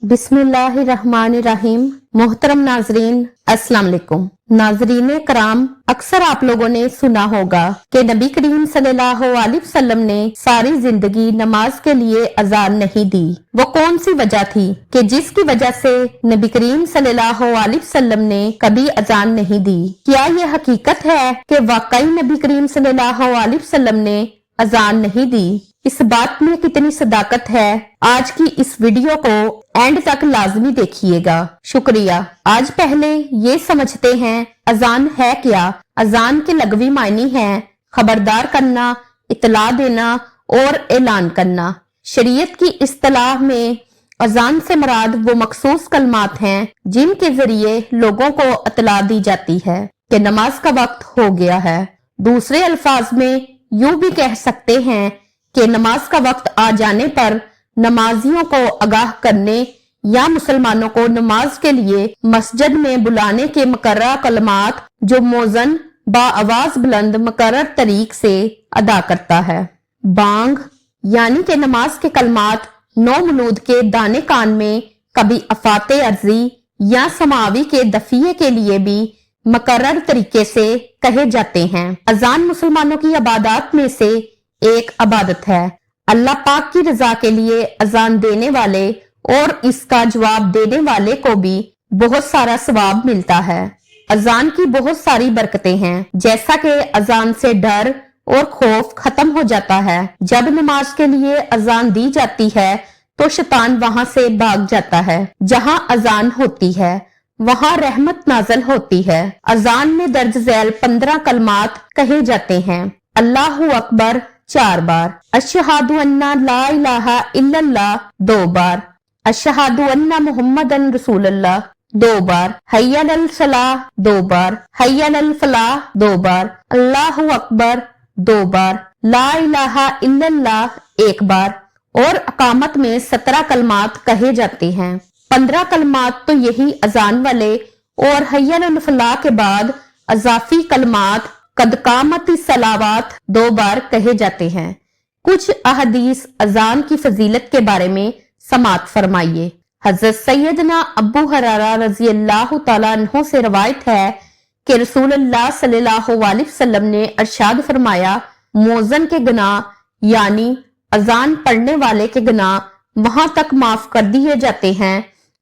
बिस्मिल्लाहिर्रहमानिर्रहीम। मोहतरम नाजरीन, अस्सलाम वालेकुम। नाजरीन कराम, अक्सर आप लोगों ने सुना होगा कि नबी करीम सल्लल्लाहु अलैहि वसल्लम ने सारी जिंदगी नमाज के लिए अजान नहीं दी। वो कौन सी वजह थी कि जिसकी वजह से नबी करीम सल्लल्लाहु अलैहि वसल्लम ने कभी अजान नहीं दी? क्या ये हकीकत है कि वाकई नबी करीम सल्लल्लाहु अलैहि वसल्लम ने अजान नहीं दी? इस बात में कितनी सदाकत है, आज की इस वीडियो को एंड तक लाजमी देखिएगा। शुक्रिया। आज पहले ये समझते हैं अजान है क्या। अजान के लगवी मायने हैं खबरदार करना, इतला देना और ऐलान करना। शरीयत की इस्तिलाह में अजान से मुराद वो मखसूस कलमात हैं जिनके जरिए लोगों को इतला दी जाती है कि नमाज का वक्त हो गया है। दूसरे अल्फाज में यूं भी कह सकते हैं कि नमाज का वक्त आ जाने पर नमाजियों को आगाह करने या मुसलमानों को नमाज के लिए मस्जिद में बुलाने के मुकर्रर कलमात जो मौजन बाआवाज बुलंद मुकर्रर तरीक से अदा करता है। बांग यानी कि नमाज के कलमात नौ मलूद के दाने कान में कभी अफाते अर्जी या समावी के दफिये के लिए भी मुकर्रर तरीके से कहे जाते हैं। अजान मुसलमानों की इबादत में से एक इबादत है। अल्लाह पाक की रजा के लिए अजान देने वाले और इसका जवाब देने वाले को भी बहुत सारा सवाब मिलता है। अजान की बहुत सारी बरकतें हैं, जैसा कि अजान से डर और खौफ खत्म हो जाता है। जब नमाज के लिए अजान दी जाती है तो शैतान वहां से भाग जाता है। जहां अजान होती है वहां रहमत नाजल होती है। अजान में दर्ज झैल 15 कलमात कहे जाते हैं। अल्लाहु अकबर 4 बार, अशहदु अन्ना ला इलाहा इल्लल्लाह 2 बार, अशहदु अन्ना मुहम्मदन रसूलुल्लाह 2 बार, हय्या अल सलाह 2 बार, हय्या अल फलाह 2 बार, अल्लाहु अकबर 2 बार, ला इलाहा इल्लल्लाह 1 बार और अकामत में 17 कलमात कहे जाते हैं। 15 कलमात तो यही अजान वाले और हय्या अल फलाह के बाद अजाफी कलमात कदकामती सलावात 2 बार कहे जाते हैं। कुछ अहदीस अजान की फजीलत के बारे में समात फरमाइए। हजरत सैयदना अबू हुरैरा रजी अल्लाह तआला अन्हु से रवायत है कि रसूलुल्लाह सल्लल्लाहु अलैहि वसल्लम ने इरशाद फरमाया, मौजन के गुनाह यानी अजान पढ़ने वाले के गुनाह वहां तक माफ कर दिए जाते हैं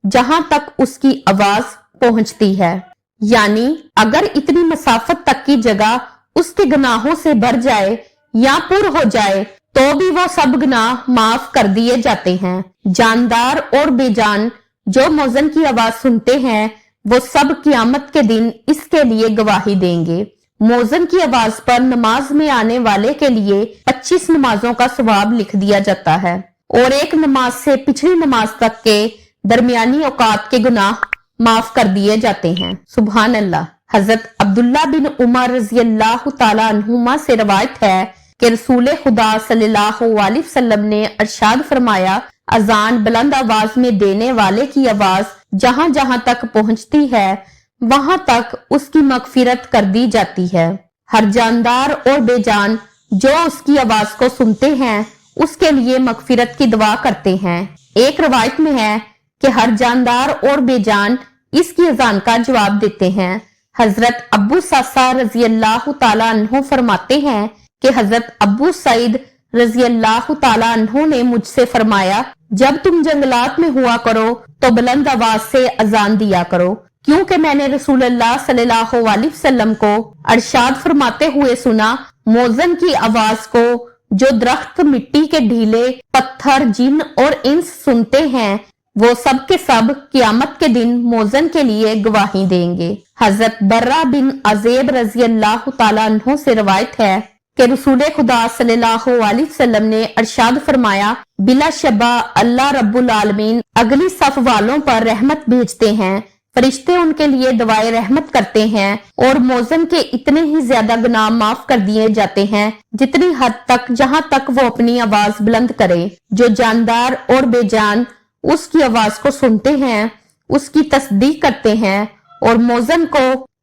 जहां तक उसकी आवाज पहुंचती है। यानी अगर इतनी मसाफत तक की जगह उसके गुनाहों से भर जाए या पुर हो जाए तो भी वो सब गुनाह माफ कर दिए जाते हैं। जानदार और बेजान जो मौजन की आवाज सुनते हैं वो सब क़यामत के दिन इसके लिए गवाही देंगे। मौजन की आवाज पर नमाज में आने वाले के लिए 25 नमाजों का सवाब लिख दिया जाता है और एक नमाज से पिछली नमाज तक के दरमियानी औकात के गुनाह माफ कर दिए जाते हैं। सुभान अल्लाह। हजरत अब्दुल्ला बिन उमर रजी अल्लाह तआला अन्हुमा से रवायत है कि रसूल खुदा सल्लल्लाहु अलैहि वसल्लम ने इरशाद फरमाया, अजान बुलंद आवाज में देने वाले की आवाज जहां जहां तक पहुंचती है वहां तक उसकी मगफिरत कर दी जाती है। हर जानदार और बेजान जो उसकी आवाज को सुनते हैं उसके लिए मगफिरत की दुआ करते हैं। एक रवायत में है कि हर जानदार और बेजान इसकी अजान का जवाब देते हैं। हजरत अबू सासा रजी अल्लाह तआला अन्हु फरमाते हैं कि हजरत अबू सईद रजी अल्लाह तआला अन्हु ने मुझसे फरमाया, जब तुम जंगलात में हुआ करो तो बुलंद आवाज से अजान दिया करो, क्योंकि मैंने रसूलुल्लाह सल्लल्लाहु अलैहि वसल्लम को इरशाद फरमाते हुए सुना, मौजन की आवाज को जो दरख्त, मिट्टी के ढीले पत्थर, जिन और इंस सुनते हैं वो सब के सब क़यामत के दिन मौजन के लिए गवाही देंगे। हजरत बर्रा बिन अज़ेब रजी अल्लाह तआला अन्हु से रवायत है कि रसूल खुदा सल्लल्लाहु अलैहि वसल्लम ने इरशाद फरमाया, बिला शबा अल्लाह रब्बुल आलमीन अगली सफ वालों पर रहमत भेजते हैं, फरिश्ते उनके लिए दुआए रहमत करते हैं और मौजन के इतने ही ज्यादा गुनाह माफ कर दिए जाते हैं जितनी हद तक जहां तक वो अपनी आवाज बुलंद करे। जो जानदार और बेजान उसकी आवाज को सुनते हैं उसकी तस्दीक करते हैं और मौजन को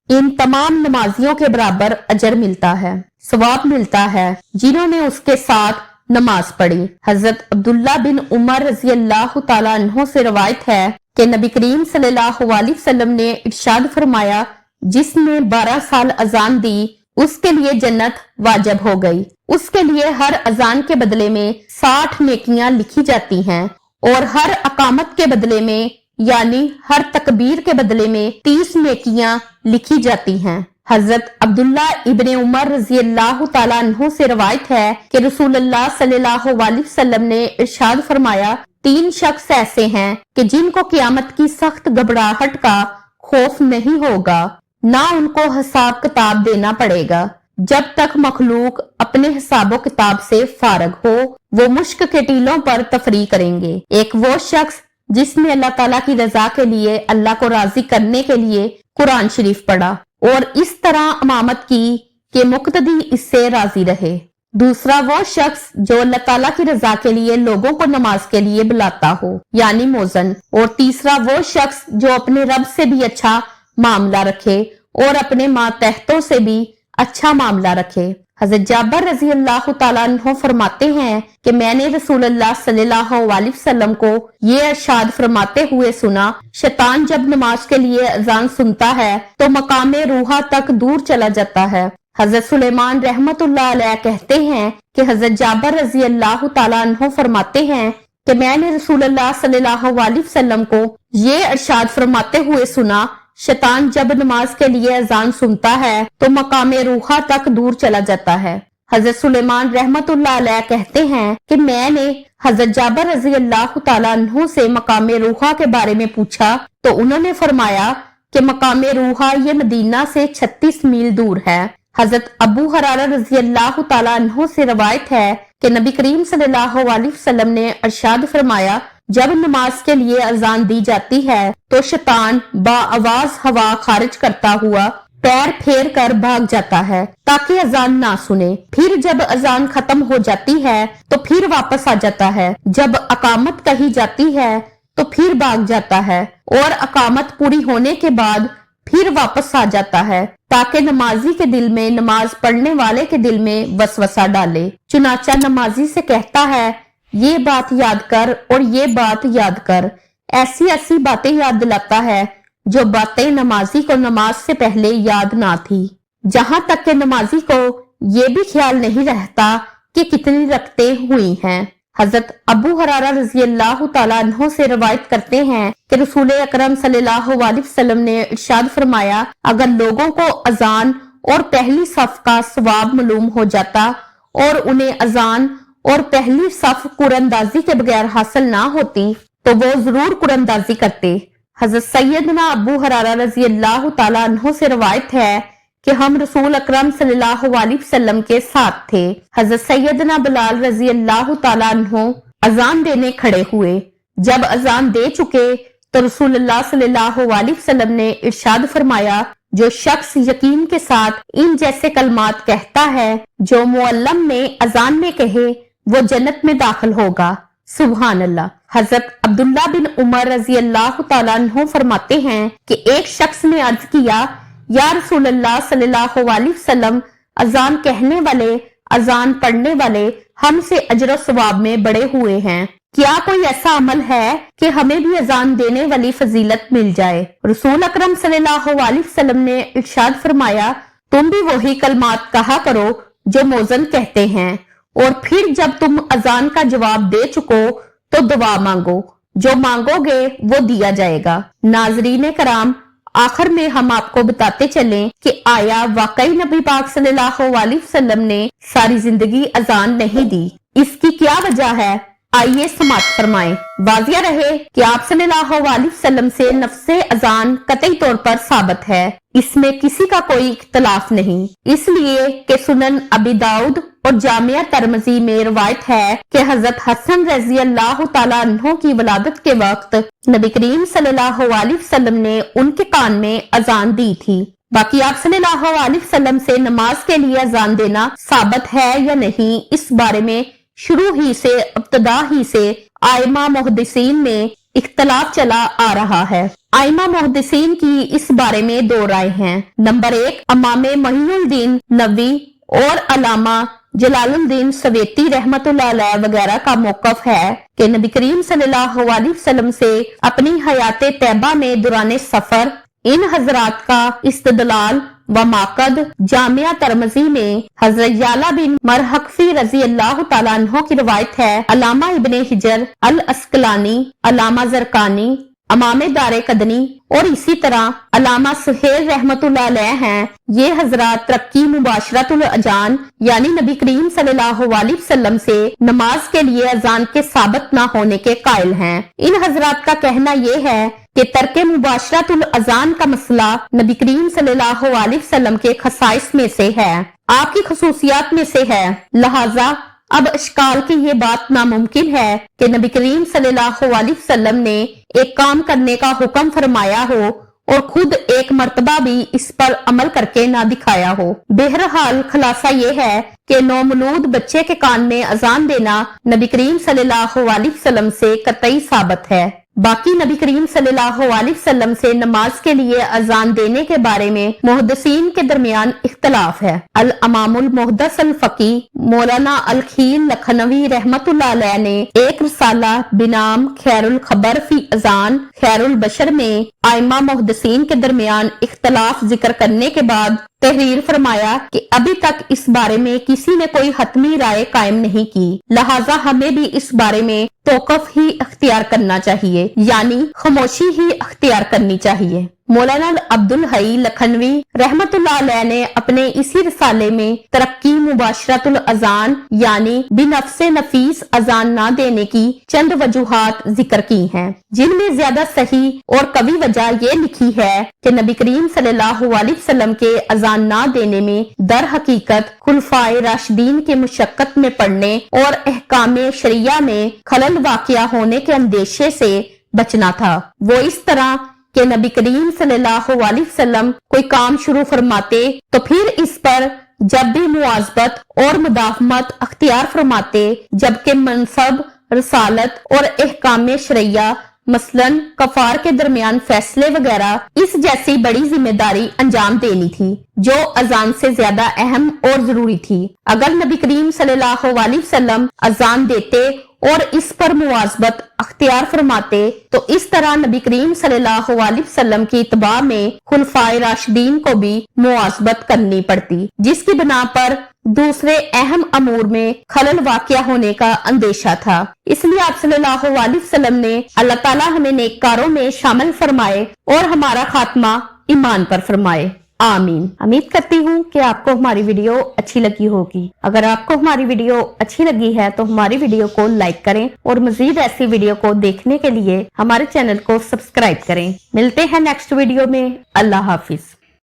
इन तमाम नमाजियों के बराबर अजर मिलता है, सवाब मिलता है जिन्होंने उसके साथ नमाज पढ़ी। हजरत अब्दुल्ला बिन उमर रजी अल्लाह तआला अन्हो से रवायत है कि नबी करीम सल्लल्लाहु अलैहि वसल्लम ने इरशाद फरमाया, जिसने 12 साल अजान दी उसके लिए जन्नत वाजिब हो गई। उसके लिए हर अजान के बदले में 60 नेकियां लिखी जाती हैं और हर अकामत के बदले में यानी हर तकबीर के बदले में 30 नेकियां लिखी जाती हैं। हजरत अब्दुल्ला इब्ने उमर रजी अल्लाह तआला अन्हु से रवायत है कि रसूलुल्लाह सल्लल्लाहु अलैहि वसल्लम ने इरशाद फरमाया, 3 शख्स ऐसे हैं कि जिनको क़यामत की सख्त घबराहट का खौफ नहीं होगा, ना उनको हिसाब किताब देना पड़ेगा। जब तक मखलूक अपने हिसाबो किताब से फारग हो, वो मुश्क के टीलों पर तफरी करेंगे। एक वो शख्स जिसने अल्लाह ताला की रजा के लिए, अल्लाह को राजी करने के लिए कुरान शरीफ पढ़ा और इस तरह इमामत की कि मुक्तदी इससे राजी रहे। दूसरा वो शख्स जो अल्लाह ताला की रजा के लिए लोगों को नमाज के लिए बुलाता हो यानी मोजन। और तीसरा वो शख्स जो अपने रब से भी अच्छा मामला रखे और अपने मातहतों से भी अच्छा मामला रखे। हजरत जाबर रजी अल्लाह तआला अन्हु फरमाते हैं कि मैंने रसूलुल्लाह सल्लल्लाहु अलैहि वसल्लम को ये इरशाद फरमाते हुए सुना, शैतान जब नमाज के लिए अजान सुनता है तो मकामे रूहा तक दूर चला जाता है। हजरत सुलेमान रहमतुल्लाह अलैह कहते हैं कि हजरत जाबर रजी अल्लाह तआला अन्हु फरमाते हैं कि मैंने रसूलुल्लाह सल्लल्लाहु अलैहि वसल्लम को ये इरशाद फरमाते हुए सुना, शैतान जब नमाज के लिए अजान सुनता है तो मकामे रूहा तक दूर चला जाता है। हजरत सुलेमान रहमतुल्लाह अलैह कहते हैं कि मैंने हजरत जाबर रजी अल्लाह तआला अन्हु से मकामे रूहा के बारे में पूछा तो उन्होंने फरमाया कि मकामे रूहा ये मदीना से 36 मील दूर है। हजरत अबू हुरैरा रजी अल्लाह तआला अन्हु से रवायत है कि नबी करीम सल्लल्लाहु अलैहि वसल्लम ने इरशाद फरमाया, जब नमाज के लिए अजान दी जाती है तो शैतान बाआवाज हवा खारिज करता हुआ पैर फेर कर भाग जाता है ताकि अजान ना सुने। फिर जब अजान खत्म हो जाती है तो फिर वापस आ जाता है। जब अकामत कही जाती है तो फिर भाग जाता है और अकामत पूरी होने के बाद फिर वापस आ जाता है ताकि नमाजी के दिल में, नमाज पढ़ने वाले के दिल में वसवसा डाले। चुनाचा नमाजी से कहता है, ये बात याद कर और ये बात याद कर। ऐसी ऐसी बातें याद दिलाता है जो बातें नमाजी को नमाज से पहले याद ना थी। जहां तक के नमाजी को ये भी ख्याल नहीं रहता कि कितनी रकतें हुई हैं। हजरत अबू हुरैरा रजी अल्लाह तआला अन्हु से रवायत करते हैं कि रसूल अकरम सल्लल्लाहु अलैहि वसल्लम ने इरशाद फरमाया, अगर लोगों को अजान और पहली सफ का सवाब मालूम हो जाता और उन्हें अजान और पहली सफ कुरानदाजी के बगैर हासिल ना होती तो वो जरूर कुरानदाजी करते। हजरत सैयदना अबू हुरैरा रजी अल्लाह तआला अन्हु से रवायत है कि हम रसूल अकरम सल्लल्लाहु अलैहि वसल्लम के साथ थे। हजरत सैयदना बिलाल रजी अल्लाह तआला अन्हु अजान देने खड़े हुए। जब अजान दे चुके तो रसूलुल्लाह सल्लल्लाहु अलैहि वसल्लम ने इरशाद फरमाया, जो शख्स यकीन के साथ इन जैसे कलमात कहता है जो मुअल्लम ने अजान में कहे, वो जन्नत में दाखिल होगा। सुभान अल्लाह। हजरत अब्दुल्ला बिन उमर रजी अल्लाह तआला अन्हु फरमाते हैं कि एक शख्स ने अर्ज किया, या रसूलुल्लाह सल्लल्लाहु अलैहि वसल्लम, अजान कहने वाले, अजान पढ़ने वाले हमसे अजर सवाब में बड़े हुए हैं। क्या कोई ऐसा अमल है कि हमें भी अजान देने वाली फजीलत मिल जाए? रसूल अकरम सल्लल्लाहु अलैहि वसल्लम ने इरशाद फरमाया, तुम भी वही कलमात कहा करो जो मोजन कहते हैं और फिर जब तुम अजान का जवाब दे चुको तो दुआ मांगो, जो मांगोगे वो दिया जाएगा। नाजरीन कराम, आखिर में हम आपको बताते चलें कि आया वाकई नबी पाक सल्लल्लाहु अलैहि वसल्लम ने सारी जिंदगी अजान नहीं दी? इसकी क्या वजह है, आइए समाअत फरमाएं। वाजिया रहे कि आप सल्लल्लाहु अलैहि वसल्लम से नफ्से अजान कतई तौर पर साबित है, इसमें किसी का कोई इख्तलाफ नहीं। इसलिए कि सुनन अबी दाऊद और जामिया तिरमिज़ी में रवायत है कि हजरत हसन रजी अल्लाह तआला अन्हु की वलादत के वक्त नबी करीम सल्लल्लाहु अलैहि वसल्लम ने उनके कान में अजान दी थी। बाकी आप सल्लल्लाहु अलैहि वसल्लम से नमाज के लिए अजान देना साबित है या नहीं, इस बारे में शुरू ही से, इब्तिदा ही से आइमा मुहद्दिसीन में इख्तलाफ चला आ रहा है। आइमा मुहद्दिसीन की इस बारे में 2 राय हैं। नंबर 1, इमाम मुहीउद्दीन नबवी और अलामा जलाल उद्दीन सवेती रहमतुल्लाह अलैह वगैरह का मौक़िफ़ है कि नबी करीम सल्लल्लाहु अलैहि वसल्लम से अपनी हयात तैयबा में दौरान सफर इन हजरात का इस्तदलाल व माकद जामिया तरमजी में हजरत याला बिन मरहकफी रजी अल्लाह तआला अन्हु की रिवायत है। अल्लामा इब्ने हिजर अल अस्कलानी, अल्लामा जरकानी, अमामे दारे कदनी और इसी तरह अल्लामा सुहेल रहमतुल्लाह अलैह हैं। ये हजरात तरक्की मुबाशरतुल अजान यानी नबी करीम सल्लल्लाहु अलैहि वसल्लम से नमाज के लिए अजान के साबित न होने के कायल हैं। इन हजरात का कहना ये है कि तर्के मुबाशरतुल अजान का मसला नबी करीम सल्लल्लाहु अलैहि वसल्लम के खसाइस में से है, आपकी खसूसियात में से है। लिहाजा अब इश्काल की ये बात नामुमकिन है कि नबी करीम सल्लल्लाहु अलैहि वसल्लम ने एक काम करने का हुक्म फरमाया हो और खुद एक मर्तबा भी इस पर अमल करके ना दिखाया हो। बहरहाल खुलासा ये है कि नौमलूद बच्चे के कान में अजान देना नबी करीम सल्लल्लाहु अलैहि वसल्लम से कतई साबित है। बाकी नबी करीम सल्लल्लाहु अलैहि वसल्लम से नमाज के लिए अजान देने के बारे में मुहद्दिसीन के दरमियान इख्तलाफ है। अल अमामुल मुहद्दिस अल फकी मौलाना अल खील लखनवी रहमतुल्लाह अलैह ने एक रिसाला बिनाम खैरुल खबर फी अजान खैरुल बशर में आइमा मुहद्दिसीन के दरमियान इख्तलाफ जिक्र करने के बाद तहरीर फरमाया कि अभी तक इस बारे में किसी ने कोई हतमी राय कायम नहीं की, लिहाजा हमें भी इस बारे में तौक़ुफ़ ही अख्तियार करना चाहिए, यानी खामोशी ही अख्तियार करनी चाहिए। मौलाना अब्दुल हई लखनवी रहमतुल्लाह अलैह ने अपने इसी रिसाले में तरक्की मुबाशरतुल अजान यानी बिनफ्से नफीस अजान ना देने की चंद वजूहात जिक्र की हैं, जिनमें ज्यादा सही और कवी वजह ये लिखी है कि नबी करीम सल्लल्लाहु अलैहि वसल्लम के अजान ना देने में दर हकीकत खुलफाए राशिदीन के मुशक्कत में पड़ने और अहकामे शरिया में खलल वाक़या होने के अंदेशे से बचना था। वो इस तरह कि नबी करीम सल्लल्लाहु अलैहि वसल्लम कोई काम शुरू फरमाते तो फिर इस पर जब भी मुआज़बत और मुदाफमत अख्तियार फरमाते, जबकि मनसब रसालत और अहकाम शरिया मसलन कफार के दरमियान फैसले वगैरह इस जैसी बड़ी जिम्मेदारी अंजाम देनी थी जो अजान से ज्यादा अहम और जरूरी थी। अगर नबी करीम सल्लल्लाहु अलैहि वसल्लम अजान देते और इस पर मुआज़बत अख्तियार फरमाते तो इस तरह नबी करीम सल्लल्लाहु अलैहि वसल्लम की इत्बा में खुलफाए राशिदीन को भी मुआज़बत करनी पड़ती, जिसकी बिना पर दूसरे अहम अमूर में खलल वाक़या होने का अंदेशा था। इसलिए आप सल्लल्लाहु अलैहि वसल्लम ने अल्लाह ताला हमें नेककारों में शामिल फरमाए और हमारा खात्मा ईमान पर फरमाए। आमीन। उम्मीद करती हूँ कि आपको हमारी वीडियो अच्छी लगी होगी। अगर आपको हमारी वीडियो अच्छी लगी है तो हमारी वीडियो को लाइक करें और मजीद ऐसी वीडियो को देखने के लिए हमारे चैनल को सब्सक्राइब करें। मिलते हैं नेक्स्ट वीडियो में। अल्लाह हाफिज।